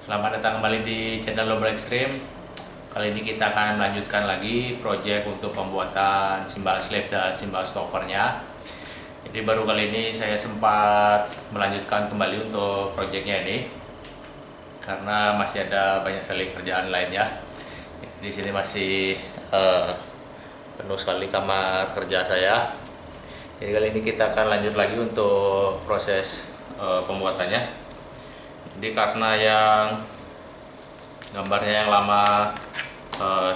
Selamat datang kembali di channel Lobber Extreme. Kali ini kita akan melanjutkan lagi project untuk pembuatan simbal slip dan simbal stoppernya. Jadi baru kali ini saya sempat melanjutkan kembali untuk projectnya ini karena masih ada banyak sekali kerjaan lainnya. Di sini masih penuh sekali kamar kerja saya. Jadi kali ini kita akan lanjut lagi untuk proses pembuatannya. Jadi karena yang gambarnya yang lama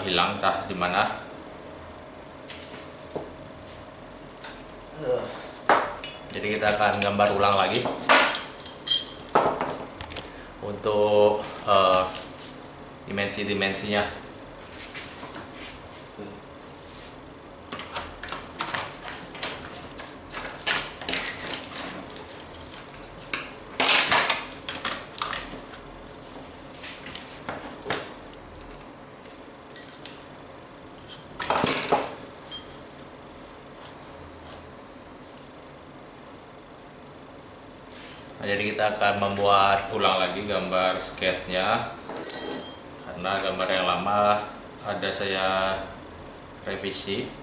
hilang entah di mana, jadi kita akan gambar ulang lagi untuk dimensi-dimensinya. Nah, jadi kita akan membuat ulang lagi gambar sketnya karena gambar yang lama ada saya revisi.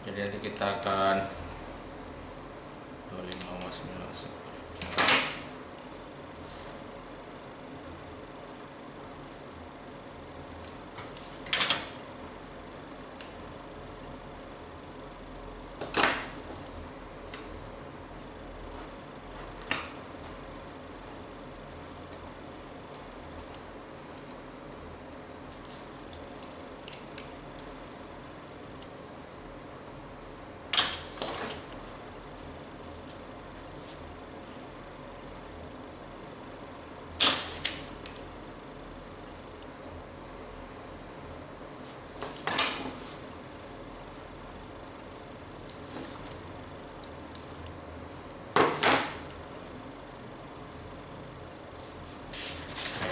Jadi nanti kita akan 25,9.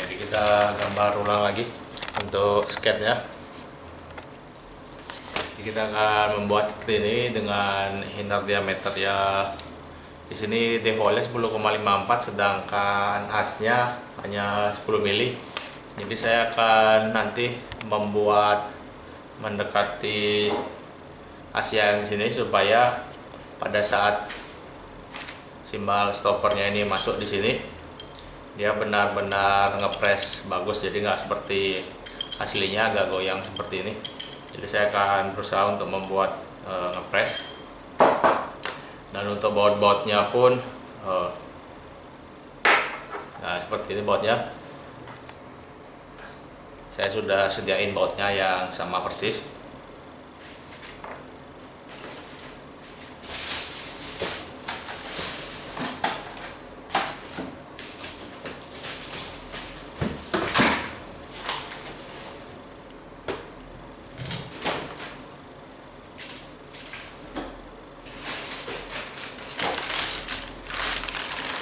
Jadi kita gambar ulang lagi untuk sketnya. Jadi kita akan membuat seperti ini dengan inner diameter ya. Di sini defaultnya 10,54 sedangkan asnya hanya 10 mili. Jadi saya akan nanti membuat mendekati as yang di sini supaya pada saat simbal stoppernya ini masuk di sini dia benar-benar ngepres bagus, jadi nggak seperti aslinya agak goyang seperti ini. Jadi saya akan berusaha untuk membuat ngepres, dan untuk baut-bautnya pun nah seperti ini bautnya. Saya sudah sediain bautnya yang sama persis.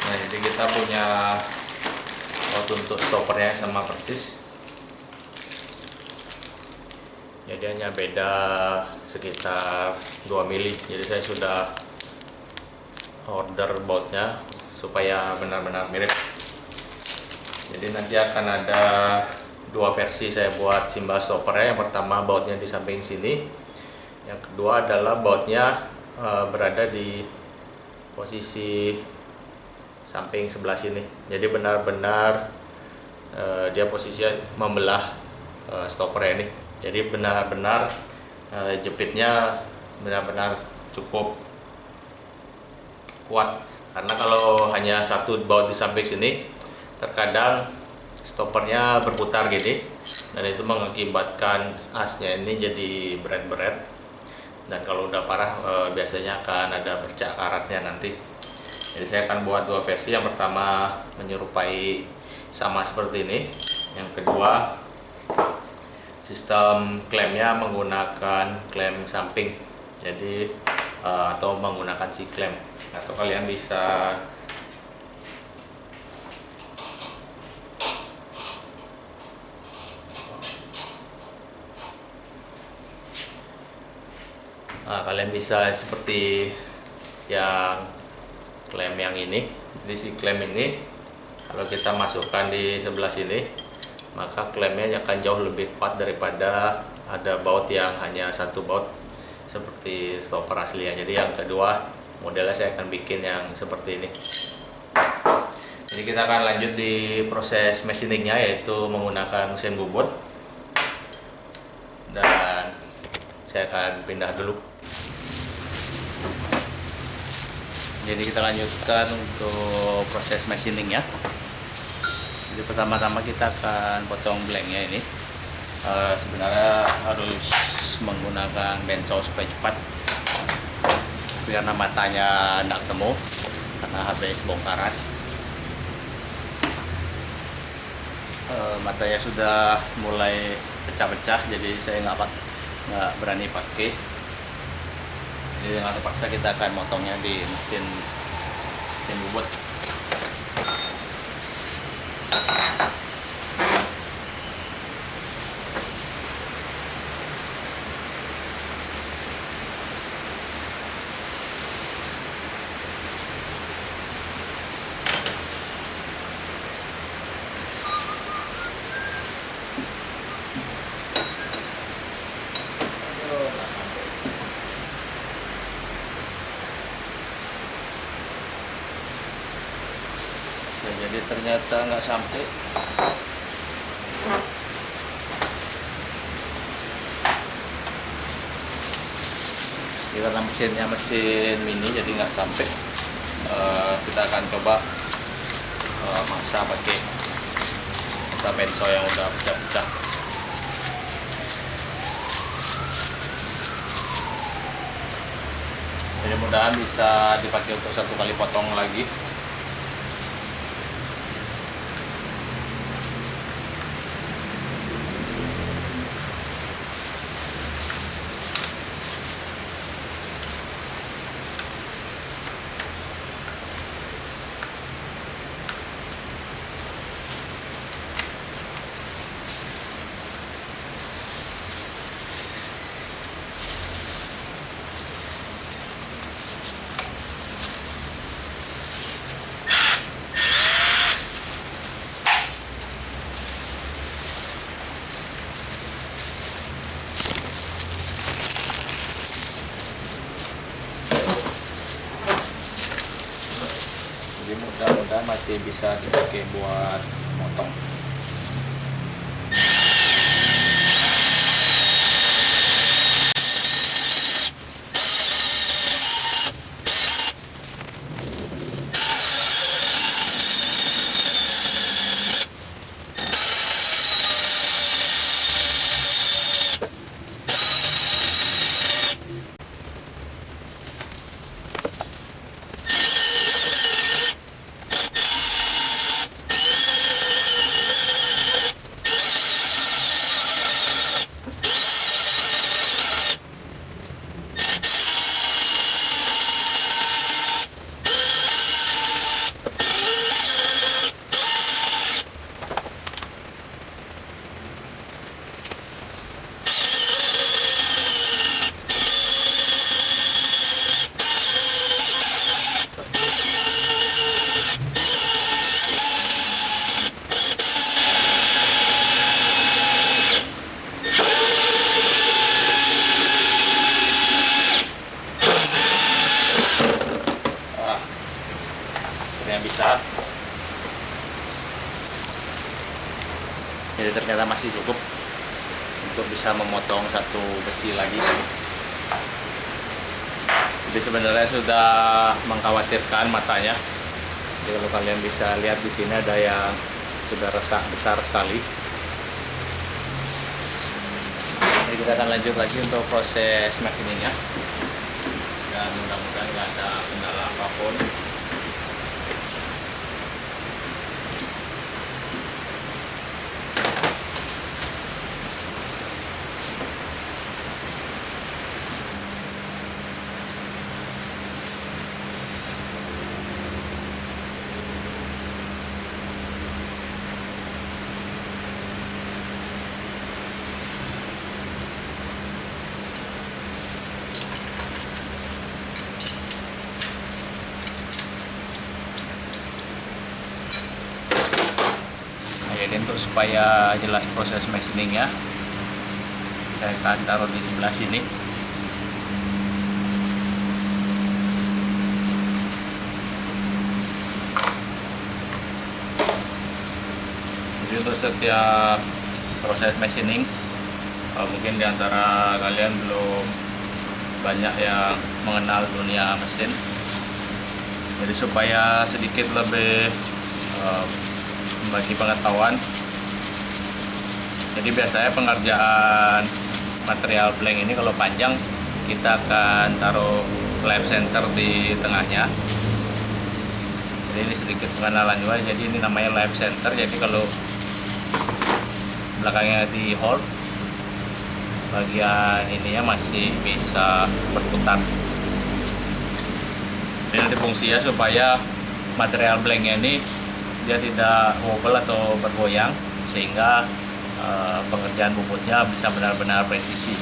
Nah, jadi kita punya baut untuk stoppernya sama persis. Jadi hanya beda sekitar 2 mili. Jadi saya sudah order bautnya supaya benar-benar mirip. Jadi nanti akan ada dua versi saya buat simbal stoppernya. Yang pertama bautnya di samping sini. Yang kedua adalah bautnya berada di posisi samping sebelah sini. Jadi benar-benar dia posisinya membelah stoppernya ini. Jadi benar-benar jepitnya benar-benar cukup kuat, karena kalau hanya satu baut di samping sini terkadang stoppernya berputar gini, dan itu mengakibatkan asnya ini jadi berat-berat, dan kalau udah parah biasanya akan ada bercak karatnya nanti. Jadi saya akan buat dua versi. Yang pertama menyerupai sama seperti ini, yang kedua sistem klemnya menggunakan klem samping, jadi atau menggunakan si klem, atau kalian bisa seperti yang klem yang ini. Jadi si klem ini kalau kita masukkan di sebelah sini, maka klemnya akan jauh lebih kuat daripada ada baut yang hanya satu baut seperti stopper aslinya. Jadi yang kedua modelnya saya akan bikin yang seperti ini. Jadi kita akan lanjut di proses machiningnya, yaitu menggunakan mesin bubut, dan saya akan pindah dulu. Jadi kita lanjutkan untuk proses machiningnya. Jadi pertama-tama kita akan potong blanknya ini. Sebenarnya harus menggunakan bensol supaya cepat, karena matanya tidak ketemu karena habis bongkaran. Matanya sudah mulai pecah-pecah, jadi saya nggak berani pakai. Jadi dengan terpaksa kita akan motongnya di mesin bubut. Jadi ternyata nggak sampai. Karena mesinnya mesin mini, jadi nggak sampai. Kita akan coba masa pakai bensol yang udah pecah-pecah. Jadi mudah-mudahan bisa dipakai untuk satu kali potong lagi. Jadi mudah-mudahan masih bisa dipakai buat motong. Bisa. Jadi ternyata masih cukup untuk bisa memotong satu besi lagi. Jadi sebenarnya sudah mengkhawatirkan matanya. Jadi kalau kalian bisa lihat di sini ada yang sudah retak besar sekali. Jadi kita akan lanjut lagi untuk proses machiningnya, dan mudah-mudahan nggak ada kendala apapun. Ini untuk supaya jelas proses machiningnya, saya akan taruh di sebelah sini. Jadi untuk setiap proses machining, mungkin diantara kalian belum banyak yang mengenal dunia mesin, jadi supaya sedikit lebih bagi pengetahuan, jadi biasanya pengerjaan material blank ini kalau panjang kita akan taruh lap center di tengahnya. Jadi ini sedikit pengenalan juga, jadi ini namanya lap center. Jadi kalau belakangnya di hold, bagian ininya masih bisa berputar. Ini nanti fungsinya supaya material blanknya ini dia tidak wobble atau bergoyang, sehingga pengerjaan bobotnya bisa benar-benar presisi.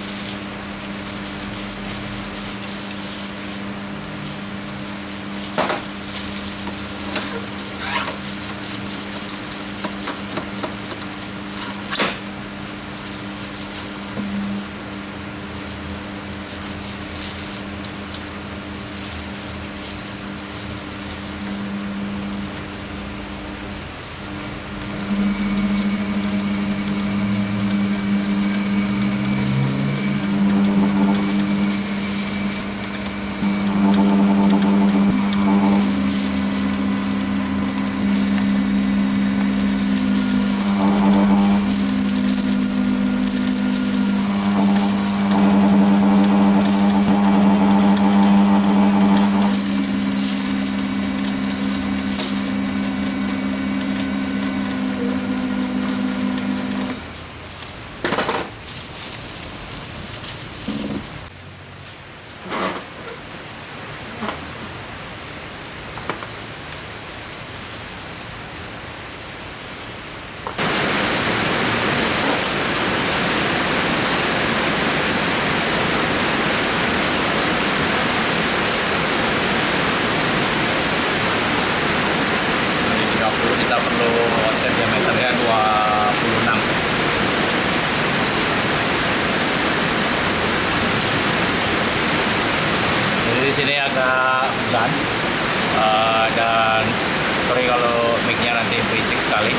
Kita perlu offset diameternya 26. Jadi di sini agak hujan, dan sorry kalau mic-nya nanti berisik sekali.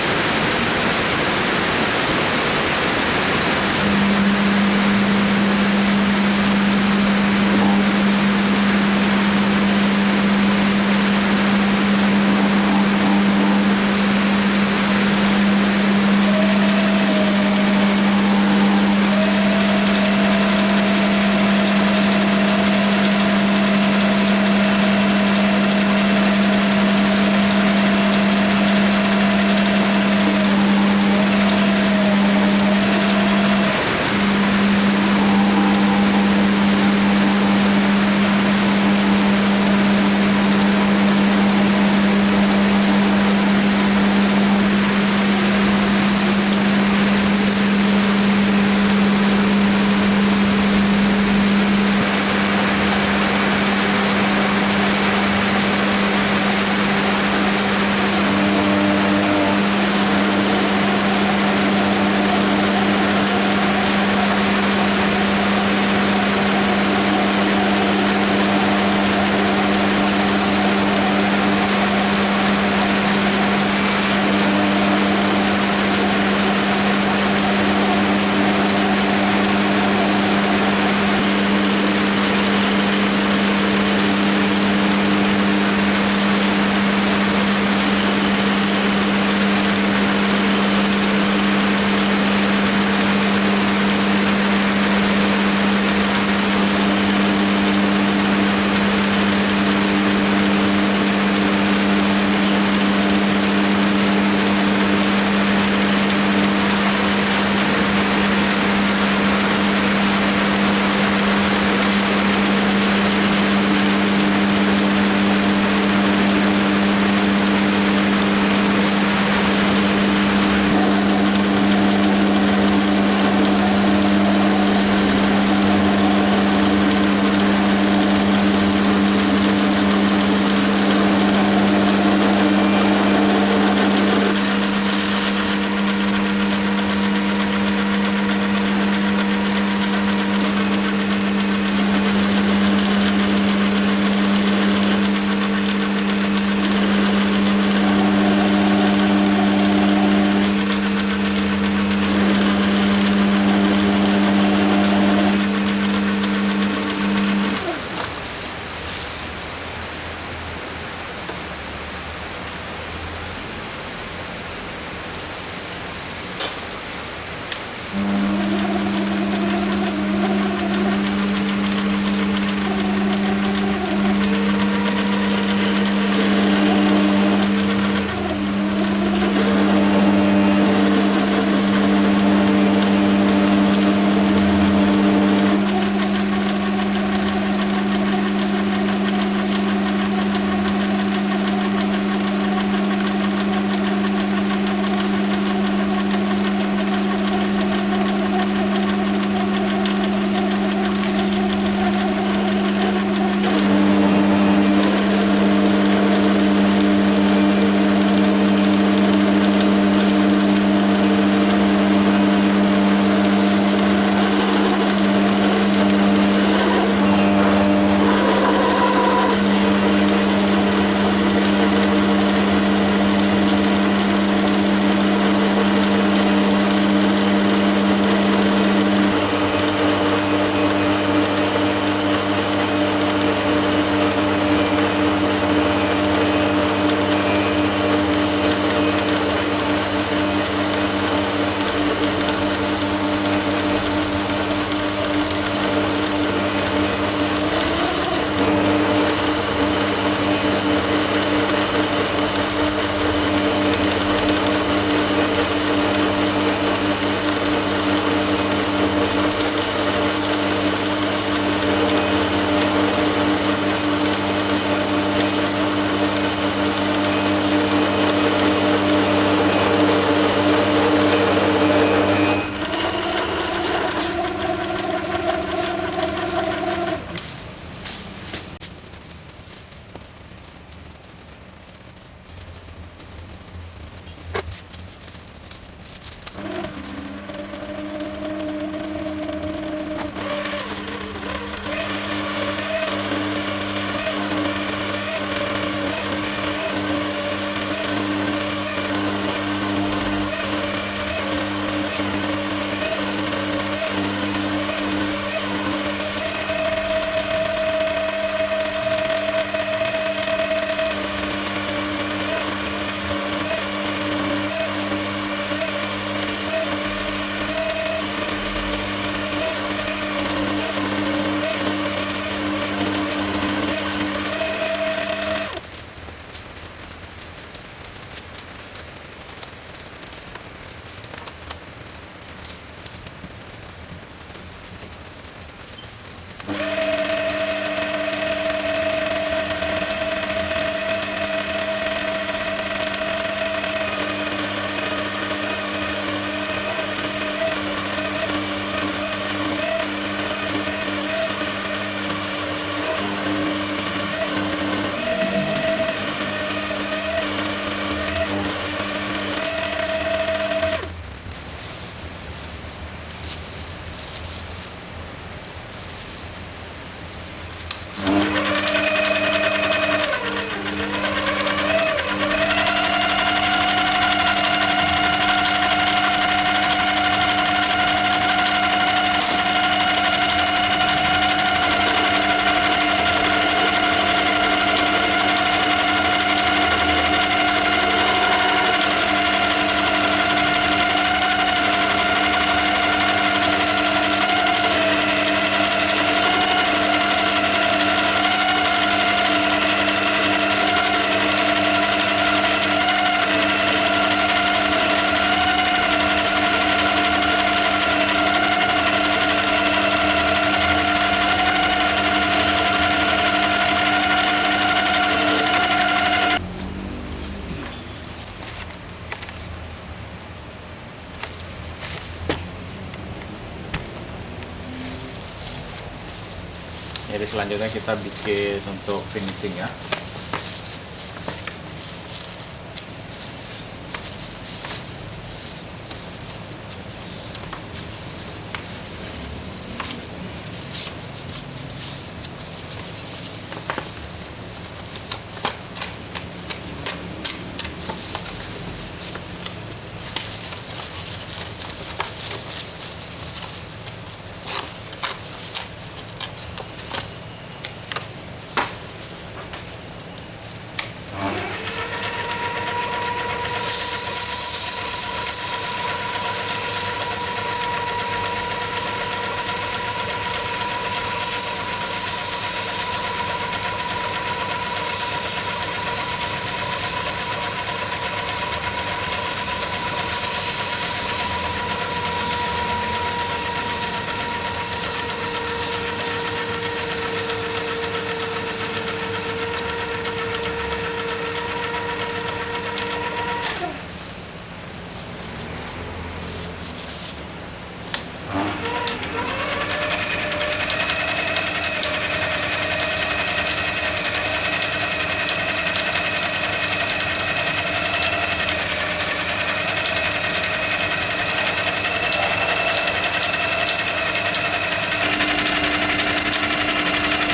selanjutnya kita bikin untuk finishing ya.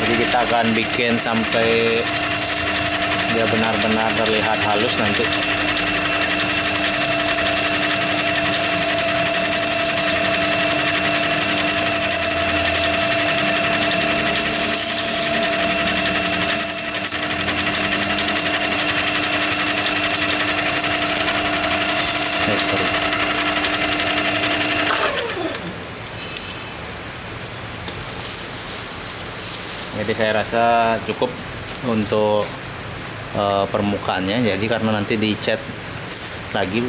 Jadi kita akan bikin sampai dia benar-benar terlihat halus nanti. Jadi saya rasa cukup untuk permukaannya. Jadi karena nanti dicat lagi,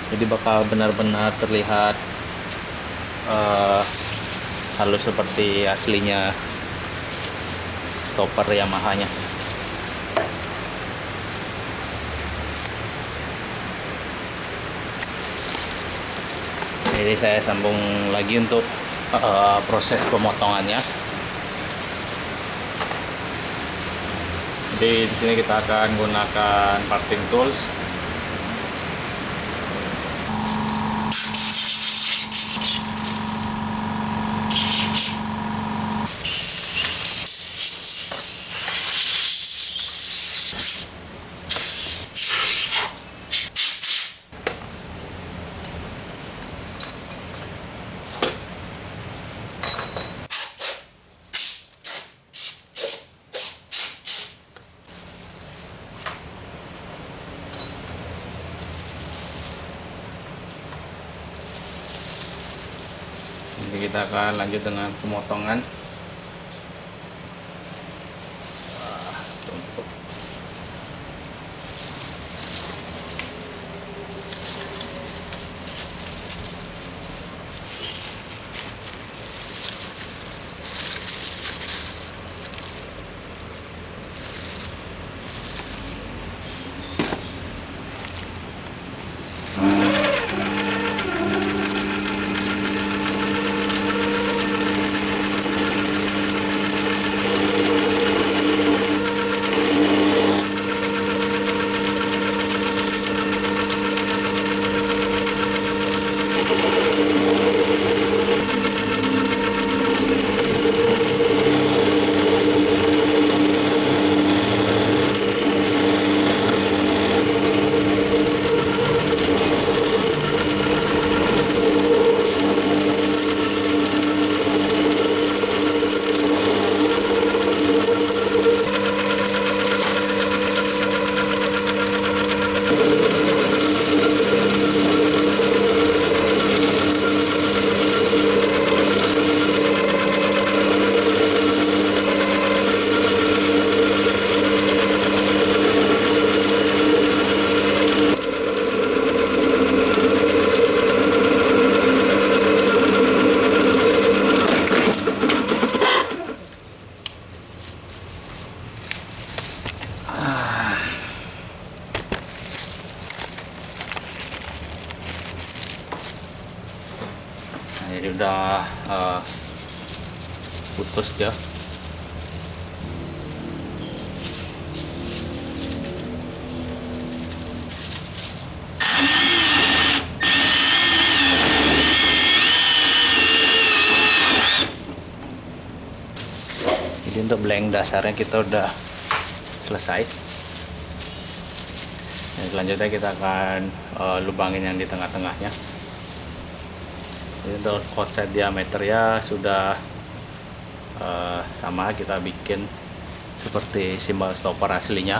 jadi bakal benar-benar terlihat halus seperti aslinya stopper Yamaha-nya. Jadi saya sambung lagi untuk proses pemotongannya. Jadi di sini kita akan gunakan parting tools. Jadi kita akan lanjut dengan pemotongan. Tumpuk. Jadi udah putus dia. blank dasarnya kita udah selesai. Dan selanjutnya kita akan lubangin yang di tengah-tengahnya. Jadi untuk outside diameter ya sudah sama, kita bikin seperti simbol stopper aslinya.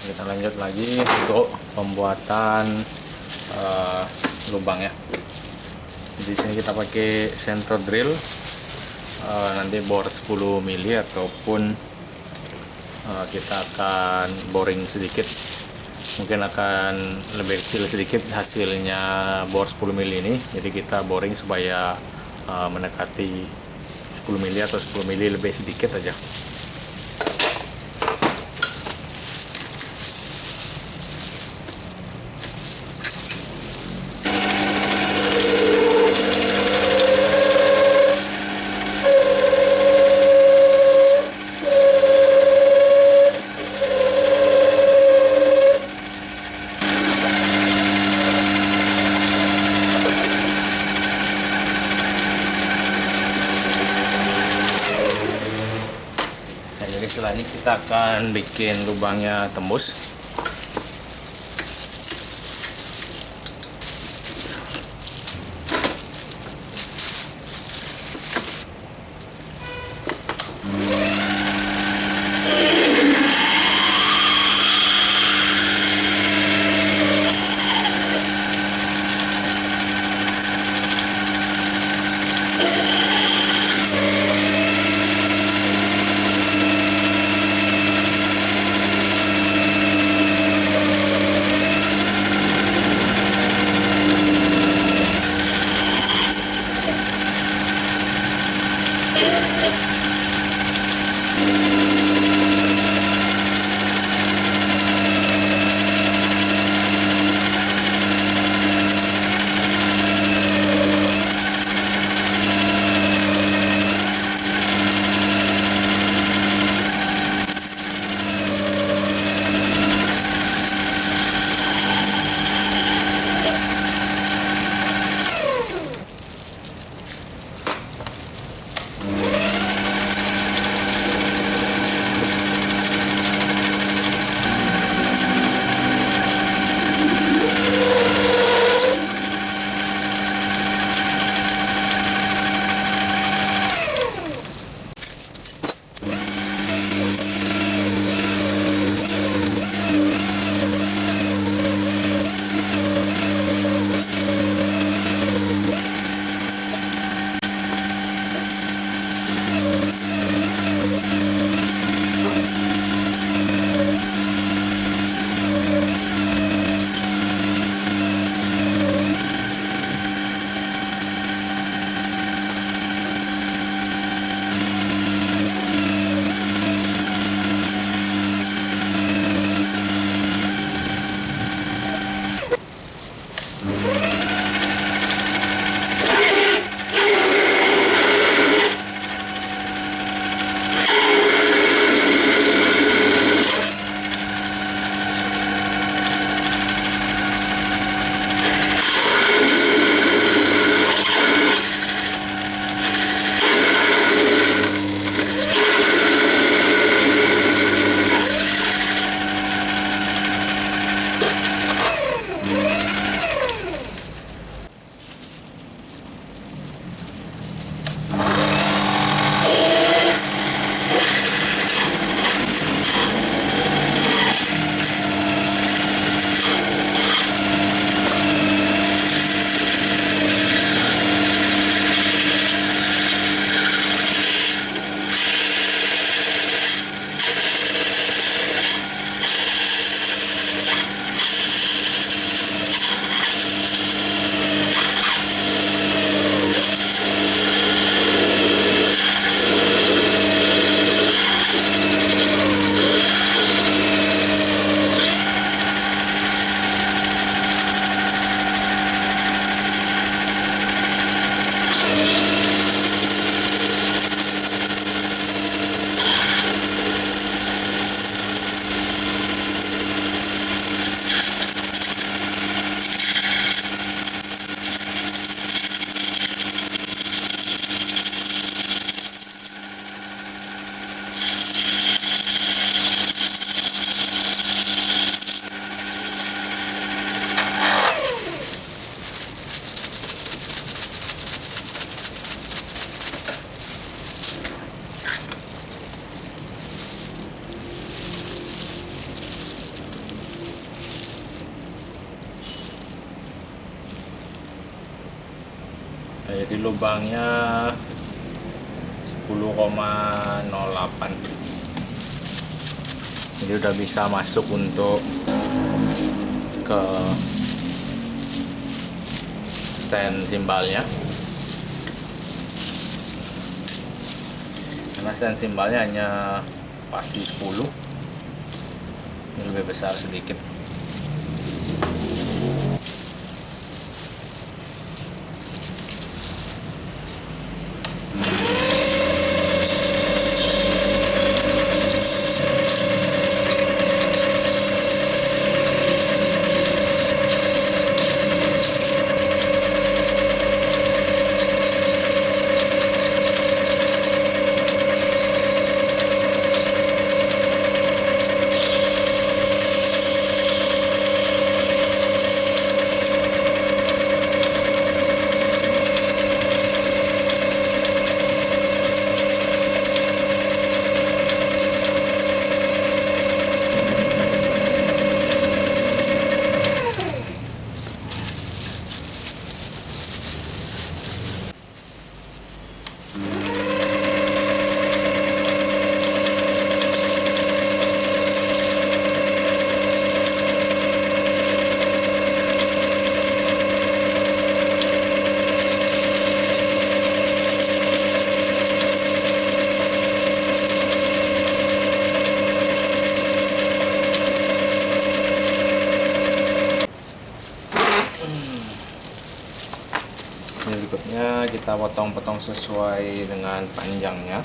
Kita lanjut lagi untuk pembuatan lubang ya. Di sini kita pakai center drill, nanti bor 10 mili ataupun kita akan boring sedikit, mungkin akan lebih kecil sedikit hasilnya bor 10 mili ini. Jadi kita boring supaya mendekati 10 mili atau 10 mili lebih sedikit aja. Setelah ini kita akan bikin lubangnya tembus. Jadi lubangnya 10,08. Jadi udah bisa masuk untuk ke stand simbalnya. Karena stand simbalnya hanya pasti 10. Ini lebih besar sedikit. Berikutnya kita potong-potong sesuai dengan panjangnya.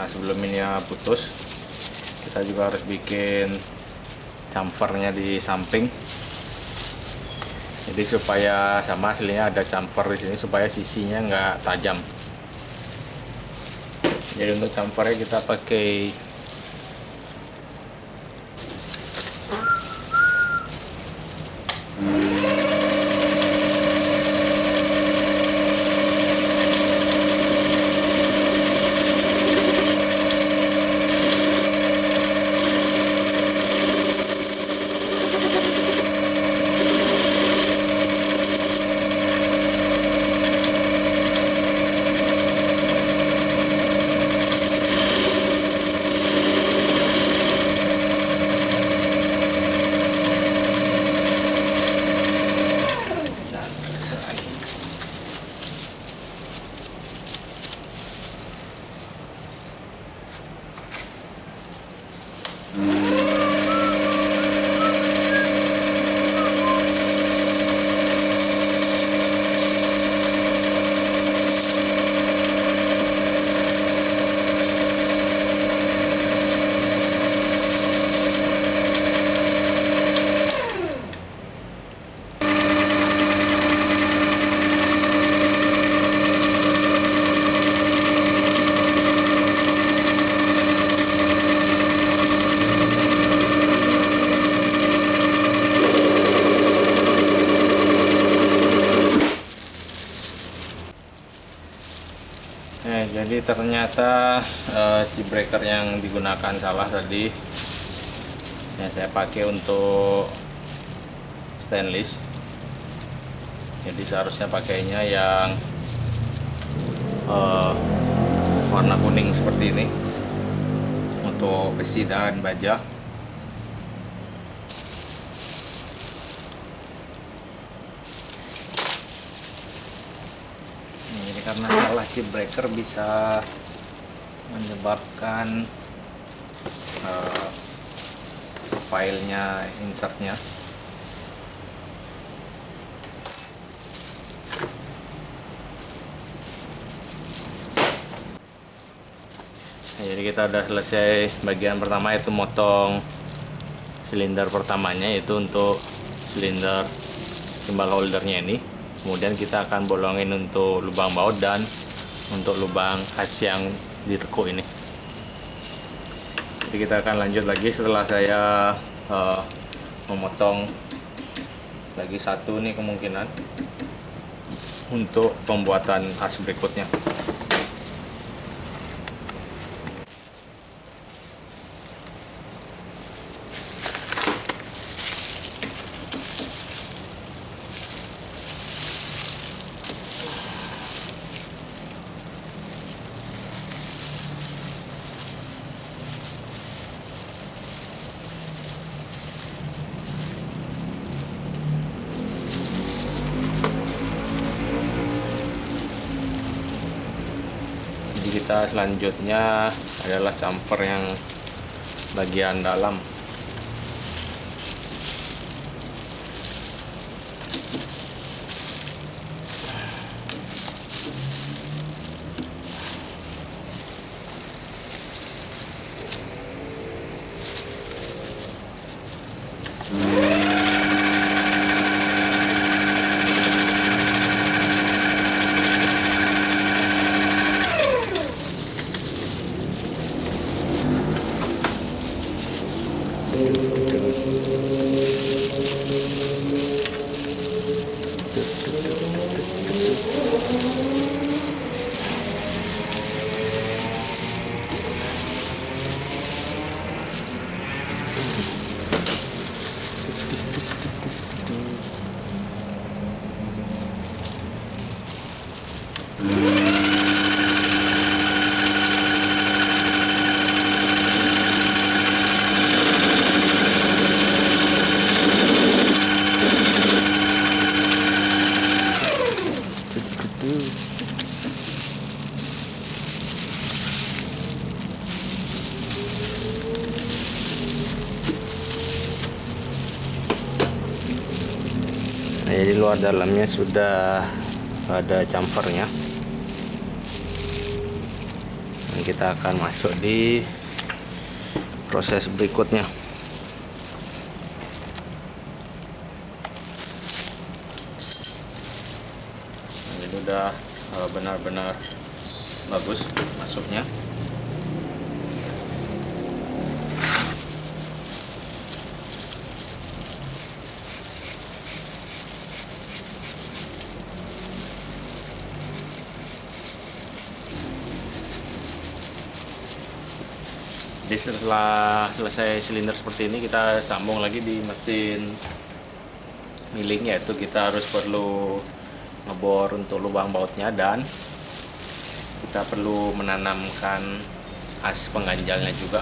Sebelum ininya putus, kita juga harus bikin chamfernya di samping. Jadi supaya sama, aslinya ada chamfer di sini supaya sisinya nggak tajam. Jadi untuk chamfernya kita pakai jadi ternyata chip breaker yang digunakan salah tadi. Yang saya pakai untuk stainless. Jadi seharusnya pakainya yang warna kuning seperti ini untuk besi dan baja. Jadi karena salah chip breaker bisa menyebabkan filenya, insertnya Nah, jadi kita udah selesai bagian pertama, itu motong silinder pertamanya, yaitu untuk silinder timbal holdernya ini. Kemudian kita akan bolongin untuk lubang baut dan untuk lubang as yang ditekuk ini. Jadi kita akan lanjut lagi setelah saya memotong lagi satu nih kemungkinan untuk pembuatan as berikutnya. Kita selanjutnya adalah camper yang bagian dalam. Nah, jadi luar dalamnya sudah ada campernya. Dan kita akan masuk di proses berikutnya. Nah, ini udah benar-benar bagus masuknya. Jadi setelah selesai silinder seperti ini, kita sambung lagi di mesin milling, yaitu kita harus perlu ngebor untuk lubang bautnya dan kita perlu menanamkan as pengganjalnya juga.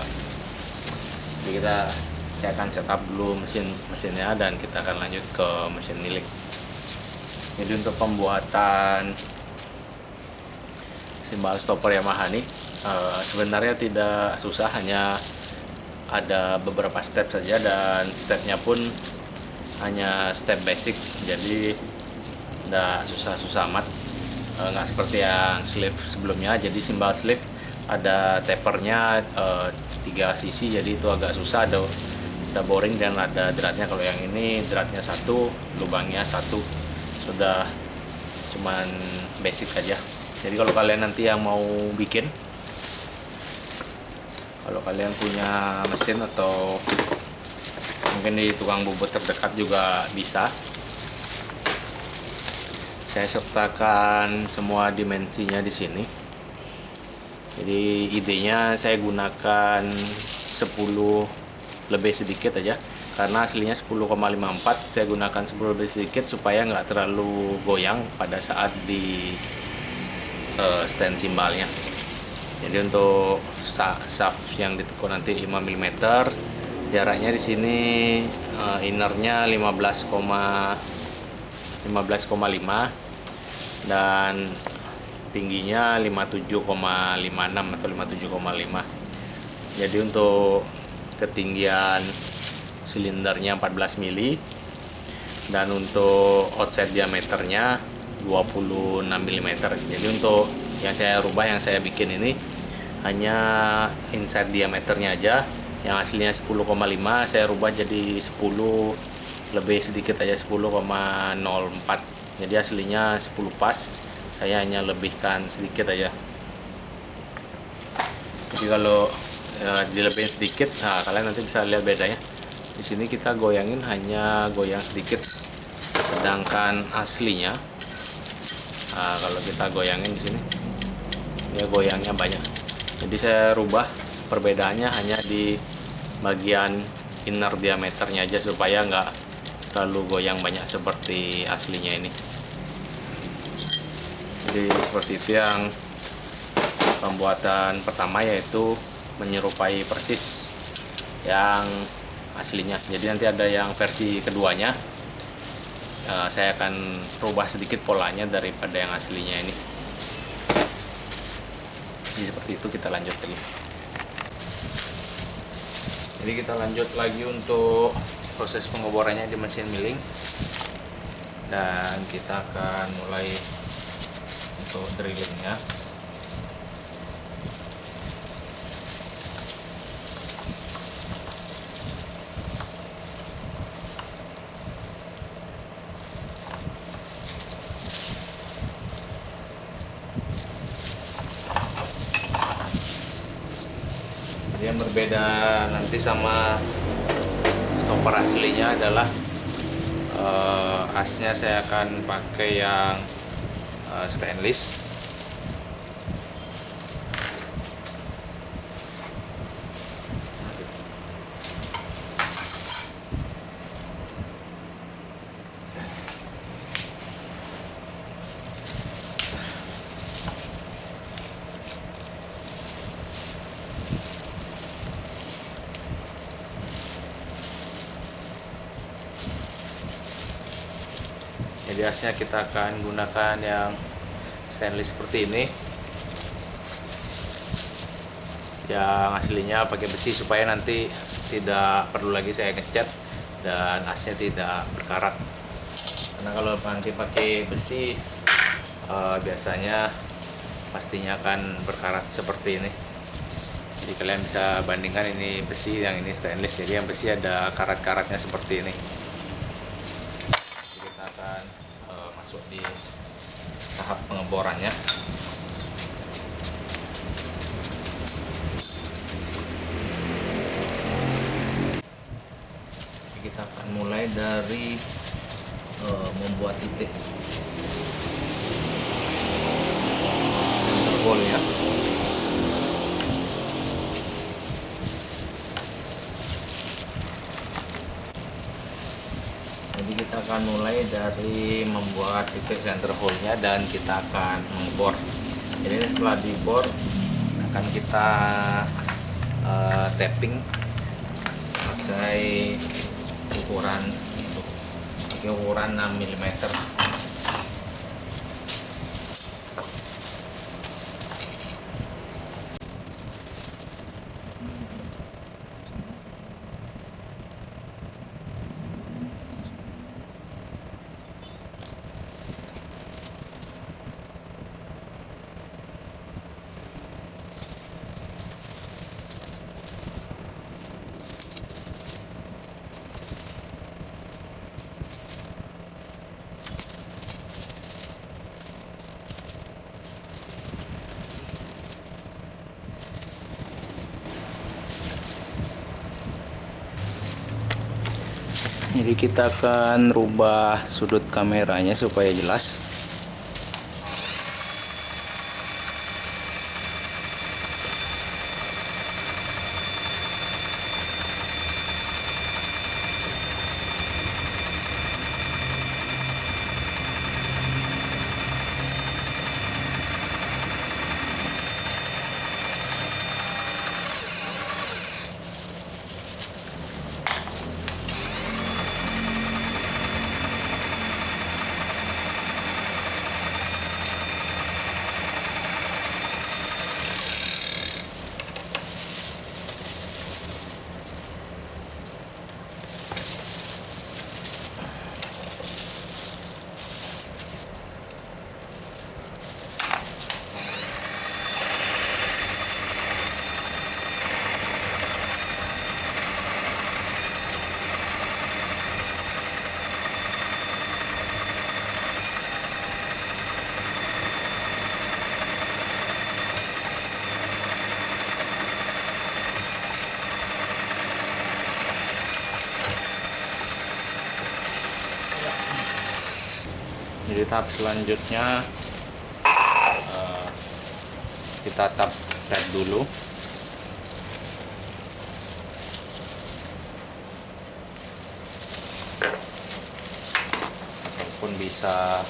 Jadi saya akan setup dulu mesinnya dan kita akan lanjut ke mesin milling. Jadi untuk pembuatan simbal stopper Yamaha ini sebenarnya tidak susah, hanya ada beberapa step saja dan stepnya pun hanya step basic, jadi tidak susah-susah amat, nggak seperti yang slip sebelumnya. Jadi simbal slip ada tapernya 3 sisi, jadi itu agak susah, ada boring dan ada dratnya. Kalau yang ini dratnya 1, lubangnya 1, sudah cuman basic aja. Jadi kalau kalian nanti yang mau bikin, kalau kalian punya mesin atau mungkin di tukang bubut terdekat juga bisa, saya sertakan semua dimensinya di sini. Jadi idenya saya gunakan 10 lebih sedikit aja, karena aslinya 10,54, saya gunakan 10 lebih sedikit supaya nggak terlalu goyang pada saat di stand simbalnya. Jadi untuk shaft yang ditekuk nanti 5 mm, jaraknya di sini innernya 15,5 dan tingginya 57,56 atau 57,5. Jadi untuk ketinggian silindernya 14 mili dan untuk offset diameternya 26 mm. Jadi untuk yang saya rubah, yang saya bikin ini hanya inside diameternya aja. Yang aslinya 10,5 saya rubah jadi 10 lebih sedikit aja, 10,04. Jadi aslinya 10 pas, saya hanya lebihkan sedikit aja. Jadi kalau dilebihin sedikit, nah kalian nanti bisa lihat bedanya. Di sini kita goyangin hanya goyang sedikit, sedangkan aslinya, nah, kalau kita goyangin di sini, dia goyangnya banyak. Jadi saya rubah perbedaannya hanya di bagian inner diameternya aja supaya nggak terlalu goyang banyak seperti aslinya ini. Jadi seperti itu yang pembuatan pertama, yaitu menyerupai persis yang aslinya. Jadi nanti ada yang versi keduanya, saya akan rubah sedikit polanya daripada yang aslinya ini. Jadi seperti itu, kita lanjut lagi. Jadi kita lanjut lagi untuk proses pengeborannya di mesin milling, dan kita akan mulai untuk drillingnya. Yang berbeda nanti sama stopper aslinya adalah asnya saya akan pakai yang stainless. Jadi asnya kita akan gunakan yang stainless seperti ini. Yang aslinya pakai besi supaya nanti tidak perlu lagi saya ngecat dan asnya tidak berkarat. Karena kalau nanti pakai besi biasanya pastinya akan berkarat seperti ini. Jadi kalian bisa bandingkan, ini besi, yang ini stainless. Jadi yang besi ada karat-karatnya seperti ini. Kita akan masuk di tahap pengeborannya. Kita akan mulai dari membuat titik center hole ya. Jadi kita akan mulai dari membuat titik center hole-nya dan kita akan mengebor. Jadi setelah dibor akan kita tapping pakai ukuran 6 mm. Jadi kita akan rubah sudut kameranya supaya jelas. Jadi tahap selanjutnya kita tap dulu. Ataupun bisa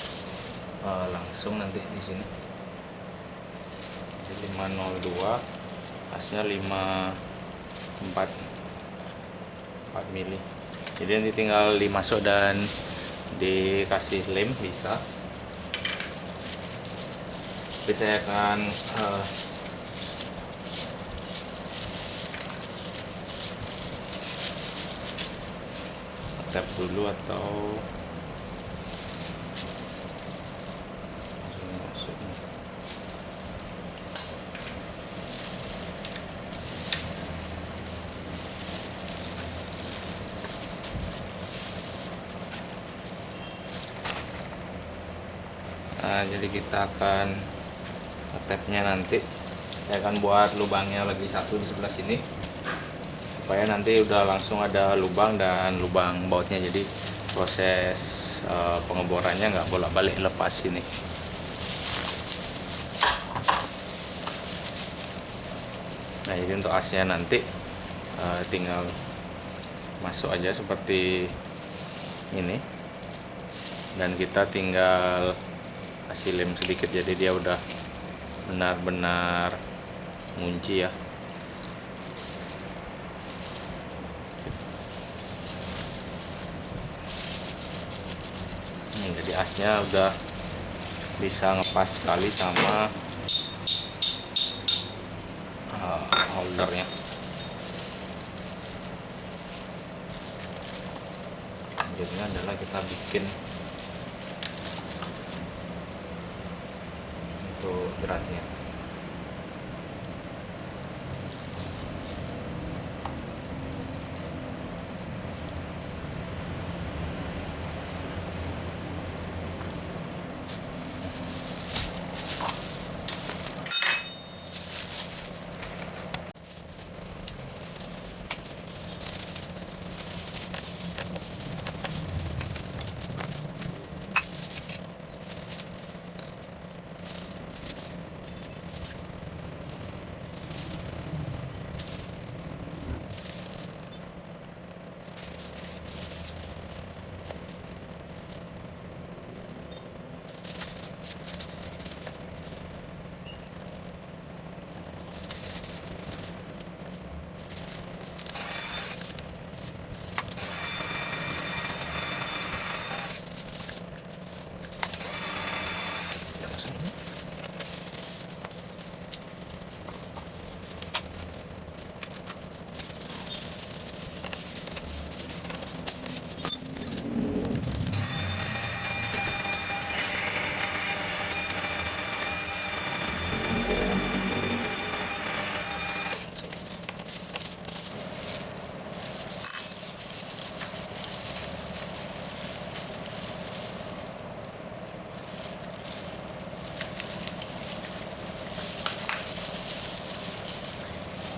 langsung nanti di sini. Jadi 502, asnya 4 mili. Jadi nanti tinggal dimasuk dan dikasih lem bisa. Tapi saya akan tap dulu atau masuk. Nah, jadi kita akan tap-nya nanti. Saya akan buat lubangnya lagi satu di sebelah sini, supaya nanti udah langsung ada lubang dan lubang bautnya. Jadi proses pengeborannya nggak bolak-balik lepas ini. Nah, jadi untuk asnya nanti tinggal masuk aja seperti ini, dan kita tinggal kasih lem sedikit, jadi dia udah benar-benar ngunci ya. Jadi asnya udah bisa ngepas sekali sama holdernya. Selanjutnya adalah kita bikin untuk dratnya.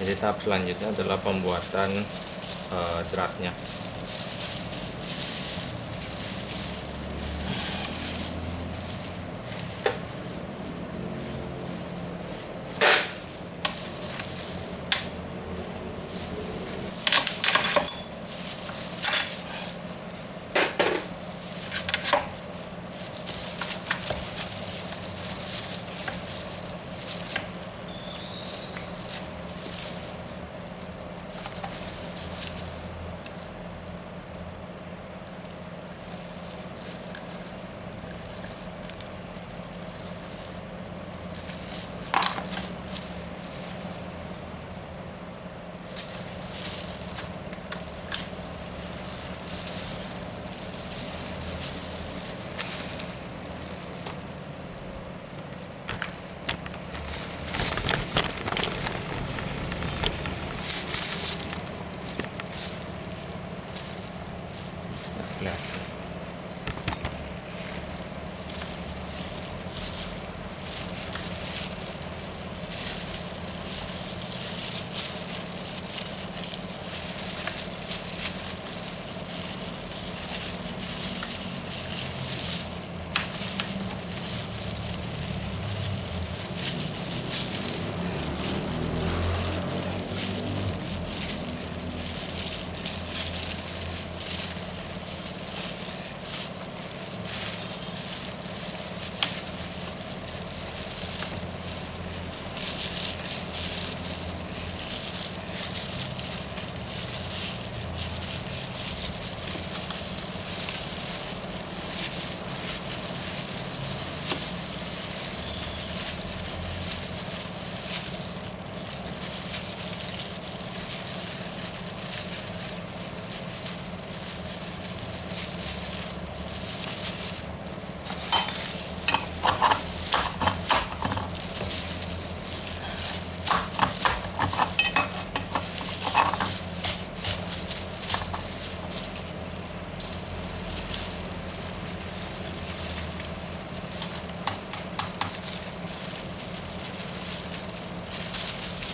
Jadi tahap selanjutnya adalah pembuatan dratnya.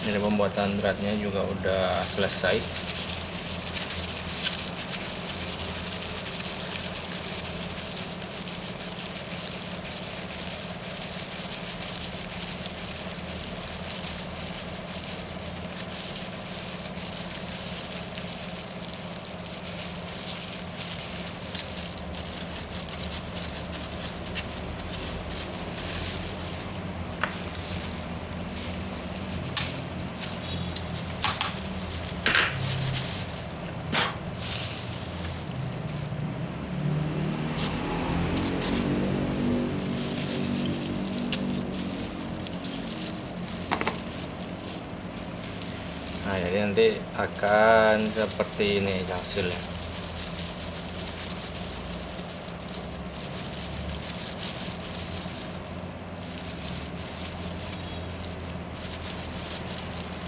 Ini pembuatan dratnya juga udah selesai. Nah, jadi nanti akan seperti ini hasilnya.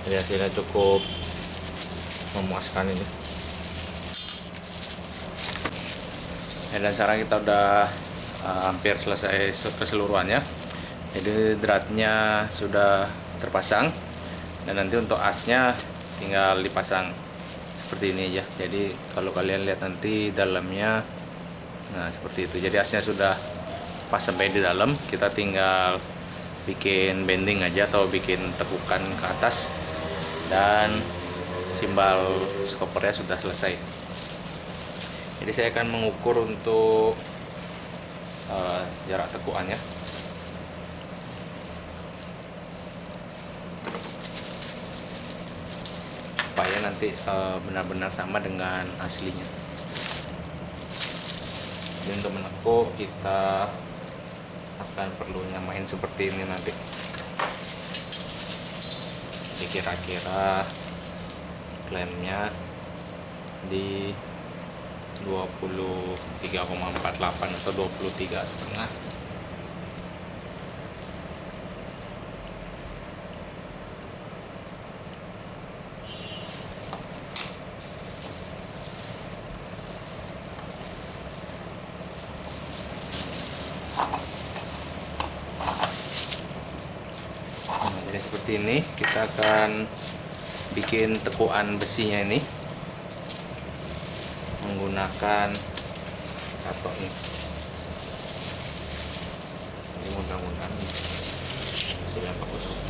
Jadi hasilnya cukup memuaskan ini. Ya, dan sekarang kita udah hampir selesai keseluruhannya. Jadi dratnya sudah terpasang, dan nanti untuk asnya tinggal dipasang seperti ini aja. Jadi kalau kalian lihat nanti dalamnya, nah seperti itu. Jadi asnya sudah pas sampai di dalam, kita tinggal bikin bending aja atau bikin tekukan ke atas, dan simbal stoppernya sudah selesai. Jadi saya akan mengukur untuk jarak tekukannya. Supaya nanti benar-benar sama dengan aslinya. Jadi untuk menekuk kita akan perlu nyamain seperti ini nanti. Jadi kira-kira klemnya di 23,48 atau 23,5. Jadi seperti ini kita akan bikin tekukan besinya ini menggunakan katok ini. Jadi mudah-mudahan hasilnya bagus.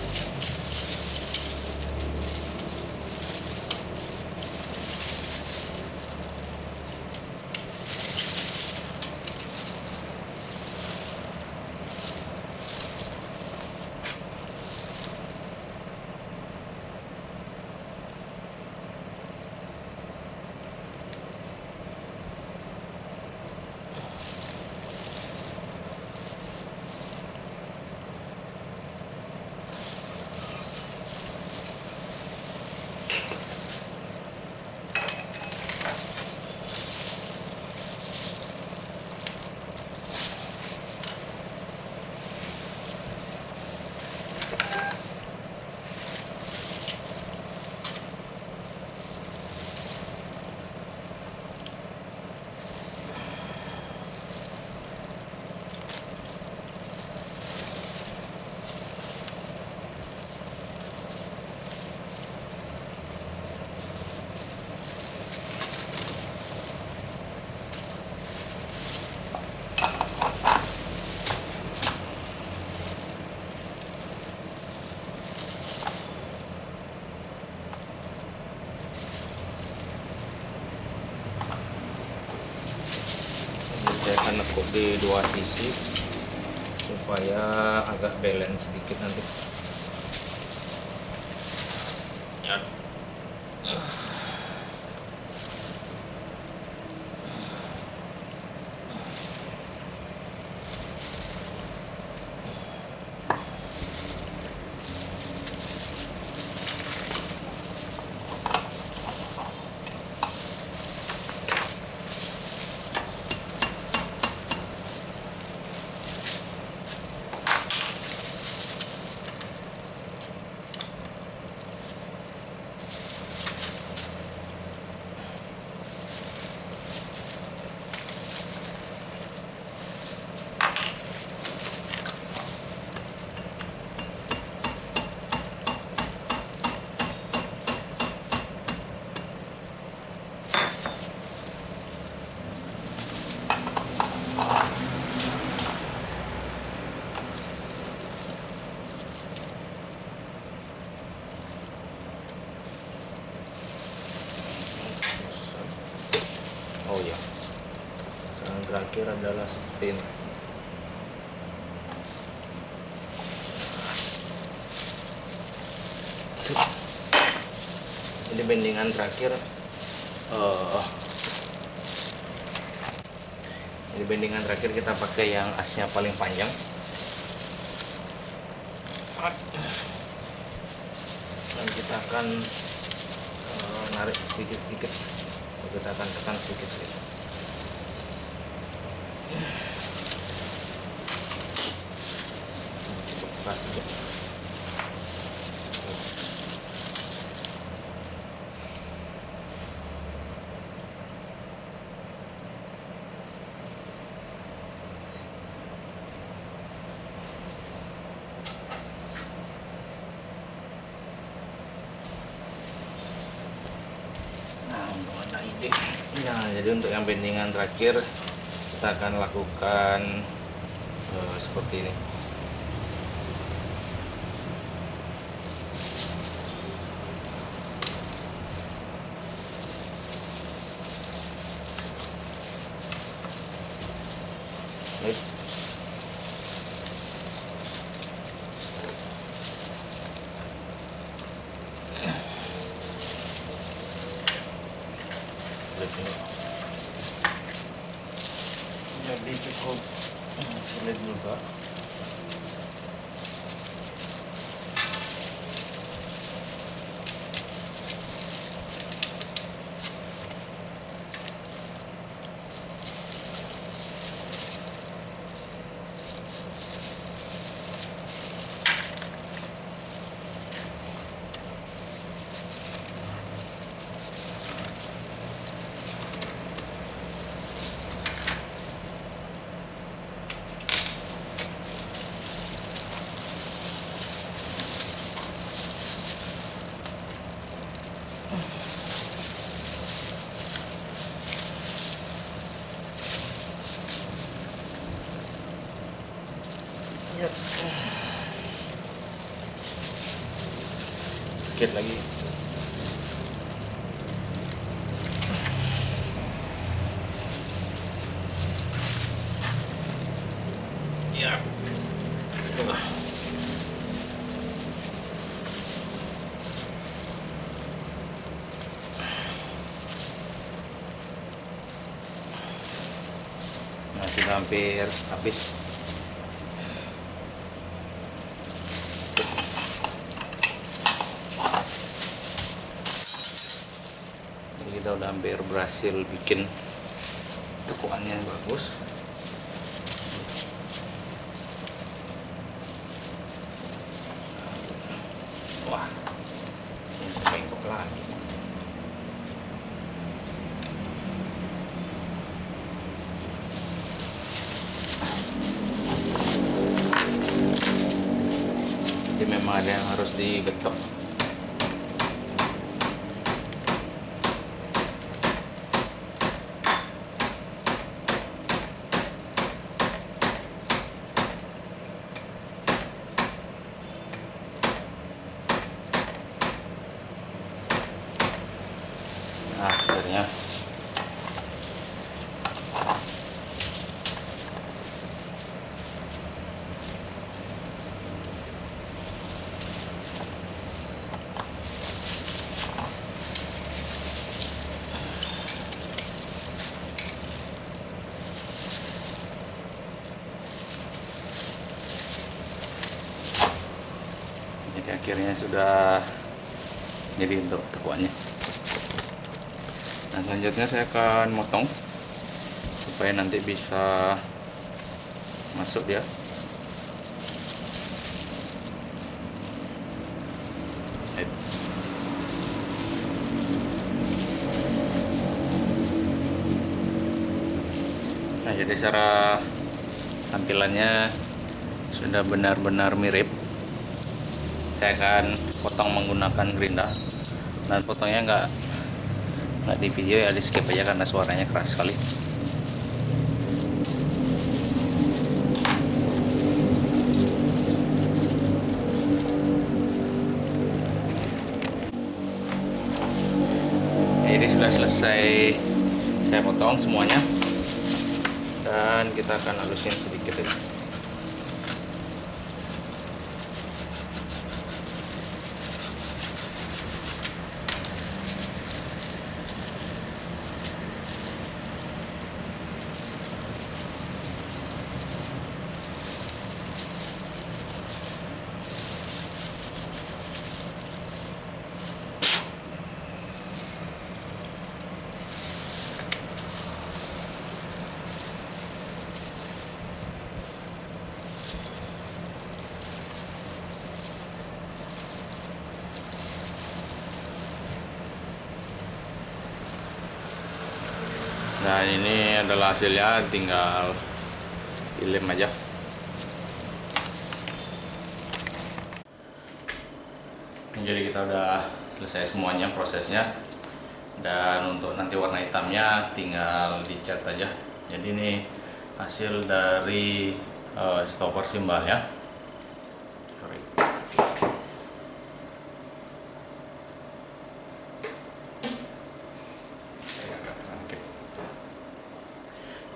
Saya akan nekuk di dua sisi supaya agak balance sedikit nanti. Ya. terakhir adalah seperti ini. Ini bendingan terakhir. Ini bendingan terakhir kita pakai yang asnya paling panjang. Dan kita akan narik sedikit-sedikit. Kita akan tekan sedikit-sedikit. Cukup keras juga. Nah, jadi untuk yang bendingan terakhir kita akan lakukan seperti ini. Jadi cukup sulit juga. Sedikit lagi. Ya. Nah, sudah hampir habis. Kita udah hampir berhasil bikin tekuannya yang bagus. Wah, ini bengkok lagi. Jadi memang ada yang harus digetok. Nah, akhirnya sudah jadi untuk tekuannya. Nah, selanjutnya saya akan motong supaya nanti bisa masuk dia. Nah, jadi secara tampilannya sudah benar-benar mirip. Saya akan potong menggunakan gerinda, dan potongnya nggak di video ya, di skip aja karena suaranya keras sekali. Jadi sudah selesai saya potong semuanya, dan kita akan halusin sedikit ya. Nah, ini adalah hasilnya, tinggal dilem aja. Jadi kita udah selesai semuanya prosesnya, dan untuk nanti warna hitamnya tinggal dicat aja. Jadi ini hasil dari stopper simbalnya.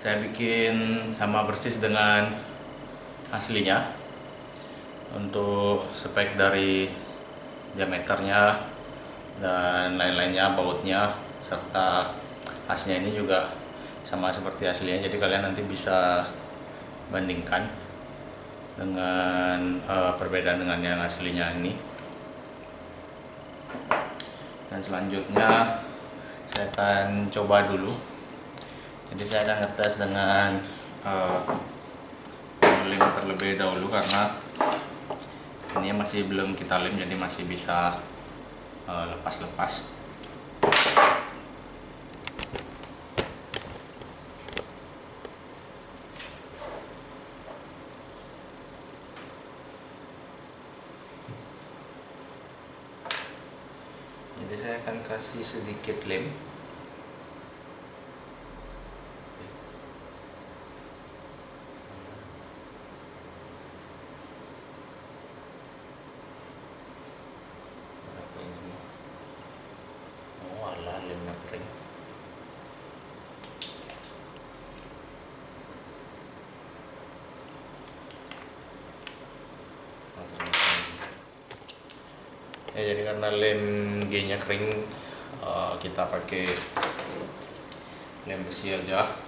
Saya bikin sama persis dengan aslinya. Untuk spek dari diameternya dan lain-lainnya, bautnya, serta asnya ini juga sama seperti aslinya. Jadi kalian nanti bisa bandingkan dengan perbedaan dengan yang aslinya ini. Dan selanjutnya saya akan coba dulu. Jadi saya akan ngetes dengan lem terlebih dahulu, karena ini masih belum kita lem, jadi masih bisa lepas-lepas. Jadi saya akan kasih sedikit lem. Lemnya kering. Ya, jadi karena lem G-nya kering, kita pakai lem besi aja.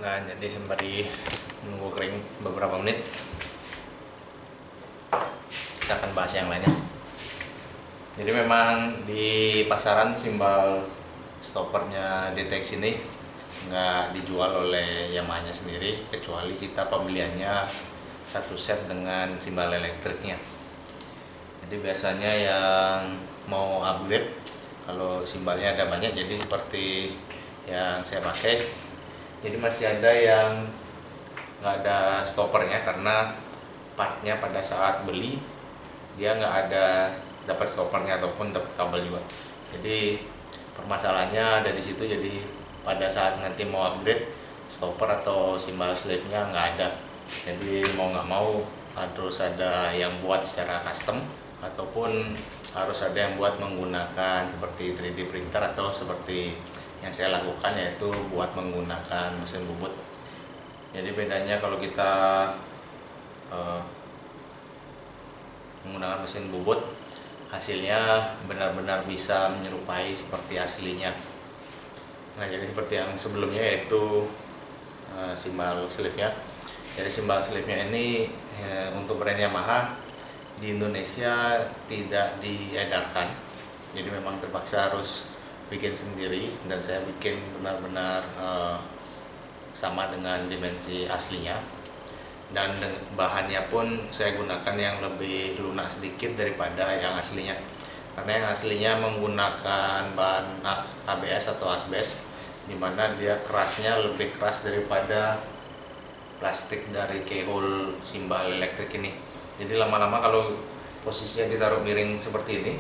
Nah, jadi sembari menunggu kering beberapa menit, kita akan bahas yang lainnya. Jadi memang di pasaran simbal stoppernya DTX ini nggak dijual oleh Yamaha sendiri, kecuali kita pembeliannya satu set dengan simbal elektriknya. Jadi biasanya yang mau upgrade, kalau simbalnya ada banyak, jadi seperti yang saya pakai, jadi masih ada yang nggak ada stoppernya karena partnya pada saat beli dia nggak ada dapat stoppernya ataupun dapat kabel juga. Jadi permasalahannya ada di situ. Jadi pada saat nanti mau upgrade, stopper atau simbal sleeve-nya nggak ada. Jadi mau nggak mau harus ada yang buat secara custom, ataupun harus ada yang buat menggunakan seperti 3D printer, atau seperti yang saya lakukan yaitu buat menggunakan mesin bubut. Jadi bedanya kalau kita menggunakan mesin bubut, hasilnya benar-benar bisa menyerupai seperti aslinya. Nah, jadi seperti yang sebelumnya yaitu simbal sleeve-nya. Jadi simbal sleeve-nya ini untuk brand Yamaha di Indonesia tidak diedarkan. Jadi memang terpaksa harus bikin sendiri, dan saya bikin benar-benar sama dengan dimensi aslinya. Dan bahannya pun saya gunakan yang lebih lunak sedikit daripada yang aslinya, karena yang aslinya menggunakan bahan ABS atau asbes, dimana dia kerasnya lebih keras daripada plastik dari keyhole simbal elektrik ini. Jadi lama-lama kalau posisinya ditaruh miring seperti ini,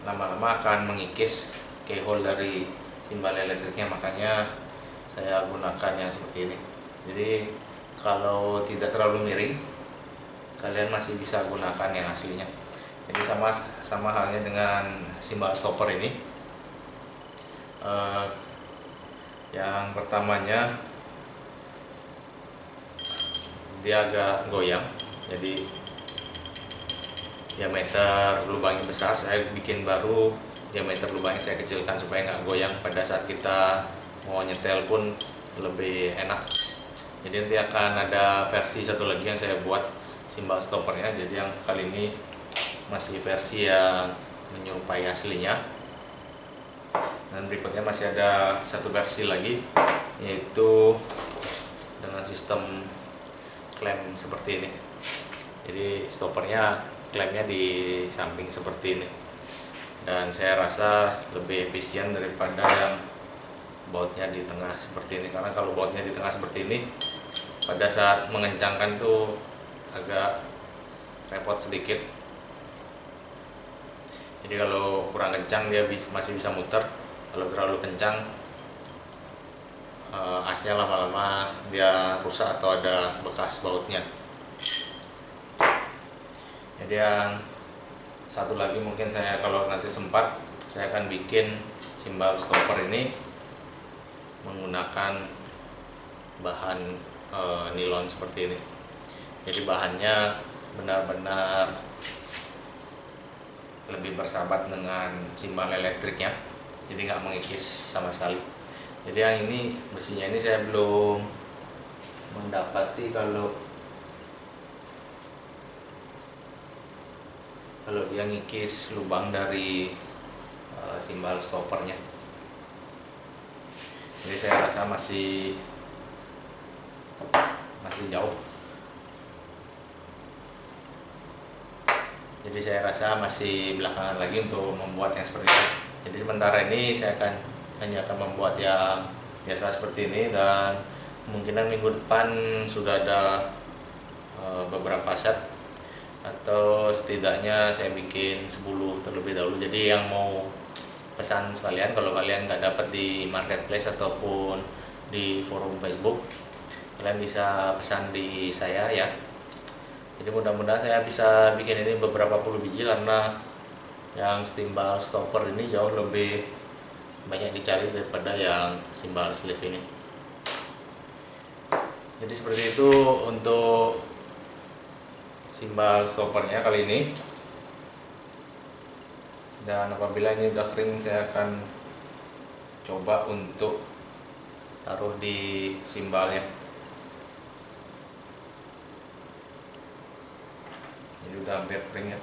lama-lama akan mengikis keyhole dari simbal elektriknya, makanya saya gunakan yang seperti ini. Jadi kalau tidak terlalu miring, kalian masih bisa gunakan yang aslinya. Jadi sama halnya dengan simbal stopper ini. Yang pertamanya dia agak goyang, jadi diameter lubangnya besar. Saya bikin baru, diameter lubangnya saya kecilkan supaya nggak goyang pada saat kita mau nyetel pun lebih enak. Jadi nanti akan ada versi satu lagi yang saya buat simbal stoppernya. Jadi yang kali ini masih versi yang menyerupai aslinya, dan berikutnya masih ada satu versi lagi, yaitu dengan sistem klem seperti ini. Jadi stoppernya, klemnya di samping seperti ini, dan saya rasa lebih efisien daripada yang bautnya di tengah seperti ini. Karena kalau bautnya di tengah seperti ini, pada saat mengencangkan tuh agak repot sedikit. Jadi kalau kurang kencang dia masih bisa muter, kalau terlalu kencang asnya lama-lama dia rusak atau ada bekas bautnya. Jadi yang satu lagi mungkin saya, kalau nanti sempat, saya akan bikin simbal stopper ini menggunakan bahan nilon seperti ini. Jadi bahannya benar-benar lebih bersahabat dengan simbal elektriknya, jadi nggak mengikis sama sekali. Jadi yang ini, besinya ini saya belum mendapati kalau dia ngikis lubang dari simbal stoppernya. Jadi saya rasa masih jauh. Jadi saya rasa masih belakangan lagi untuk membuat yang seperti itu. Jadi sementara ini saya hanya akan membuat yang biasa seperti ini, dan kemungkinan minggu depan sudah ada beberapa set, atau setidaknya saya bikin 10 terlebih dahulu. Jadi yang mau pesan sekalian, kalau kalian nggak dapat di marketplace ataupun di forum Facebook, kalian bisa pesan di saya ya. Jadi mudah-mudahan saya bisa bikin ini beberapa puluh biji, karena yang simbal stopper ini jauh lebih banyak dicari daripada yang simbal sleeve ini. Jadi seperti itu untuk simbal stoppernya kali ini. Dan apabila ini udah kering, saya akan coba untuk taruh di simbalnya. Jadi udah hampir kering ya.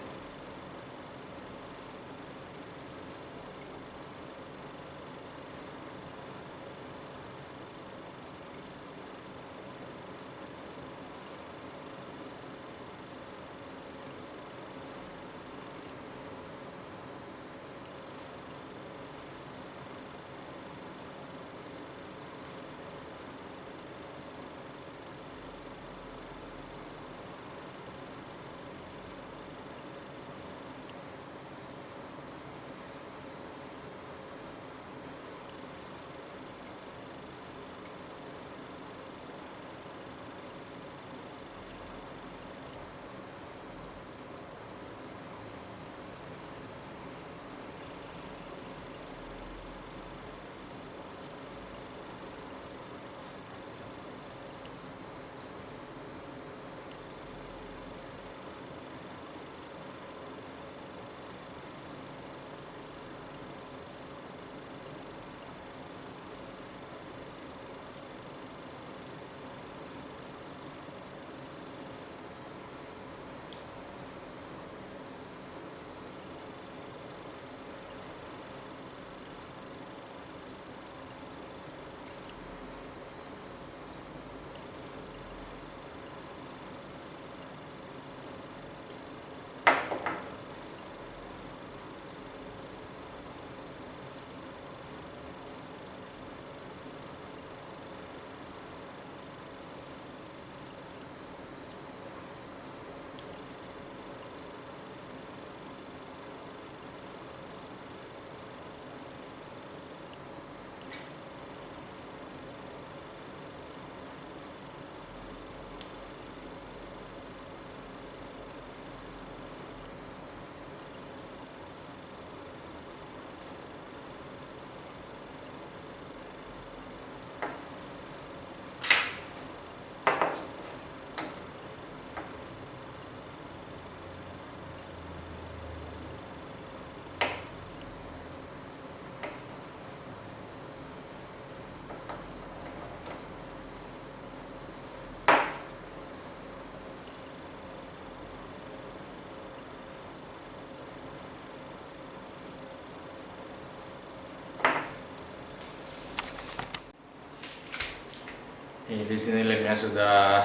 Di sini lemnya sudah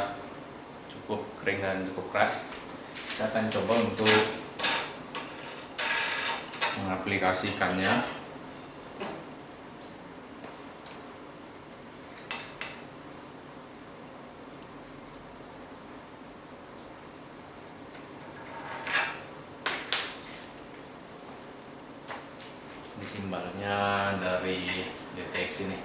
cukup kering dan cukup keras. Kita akan coba untuk mengaplikasikannya. Di simbalnya dari DTX ini.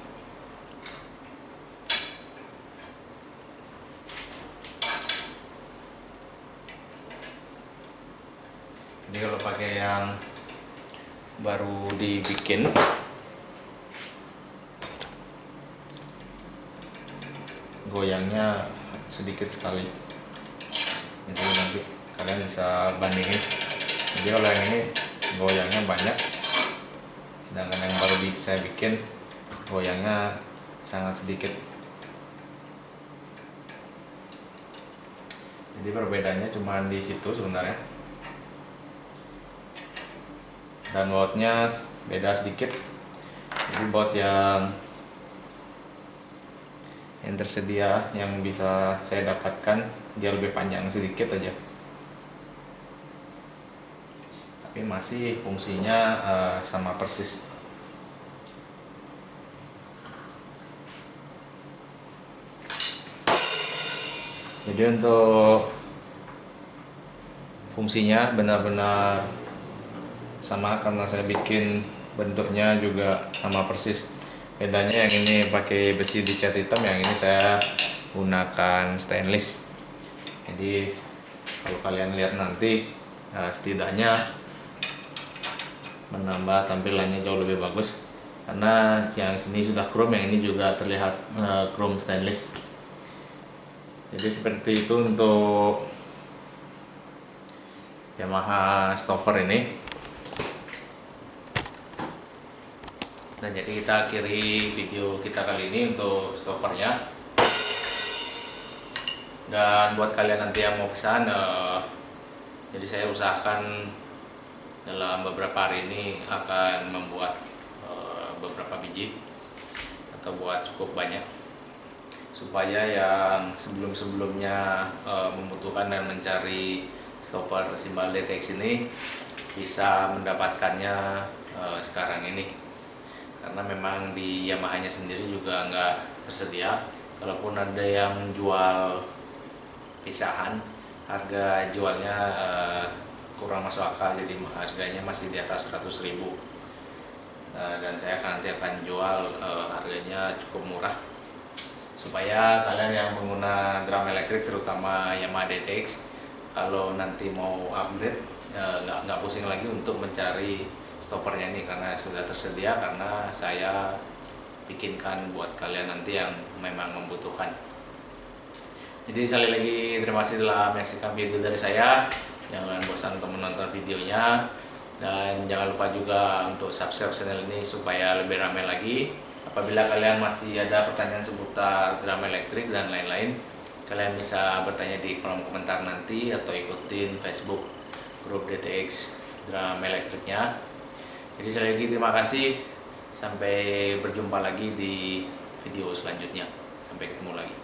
Jadi kalau pakai yang baru dibikin, goyangnya sedikit sekali. Jadi nanti kalian bisa bandingin. Jadi kalau yang ini goyangnya banyak, sedangkan yang baru saya bikin goyangnya sangat sedikit. Jadi perbedaannya cuma di situ sebenarnya. Dan bautnya beda sedikit. Jadi baut yang tersedia yang bisa saya dapatkan dia lebih panjang sedikit aja, tapi masih fungsinya sama persis. Jadi untuk fungsinya benar-benar sama karena saya bikin bentuknya juga sama persis. Bedanya yang ini pakai besi dicat hitam, yang ini saya gunakan stainless. Jadi kalau kalian lihat nanti setidaknya menambah tampilannya jauh lebih bagus, karena yang sini sudah chrome, yang ini juga terlihat chrome stainless. Jadi seperti itu untuk Yamaha stopper ini. Dan jadi kita akhiri video kita kali ini untuk stoppernya. Dan buat kalian nanti yang mau pesan, jadi saya usahakan dalam beberapa hari ini akan membuat beberapa biji atau buat cukup banyak, supaya yang sebelum-sebelumnya membutuhkan dan mencari stopper simbal DTX ini bisa mendapatkannya sekarang ini, karena memang di Yamaha-nya sendiri juga nggak tersedia. Kalaupun ada yang menjual pisahan, harga jualnya kurang masuk akal, jadi harganya masih di atas 100.000. Dan saya nanti akan jual harganya cukup murah, supaya kalian yang pengguna drum elektrik terutama Yamaha DTX, kalau nanti mau upgrade nggak pusing lagi untuk mencari stoppernya ini, karena sudah tersedia, karena saya bikinkan buat kalian nanti yang memang membutuhkan. Jadi sekali lagi terima kasih telah menyaksikan video dari saya. Jangan bosan untuk menonton videonya, dan jangan lupa juga untuk subscribe channel ini supaya lebih ramai lagi. Apabila kalian masih ada pertanyaan seputar drum elektrik dan lain-lain, kalian bisa bertanya di kolom komentar nanti, atau ikutin Facebook grup DTX drum elektriknya. Jadi sekali lagi terima kasih. Sampai berjumpa lagi di video selanjutnya. Sampai ketemu lagi.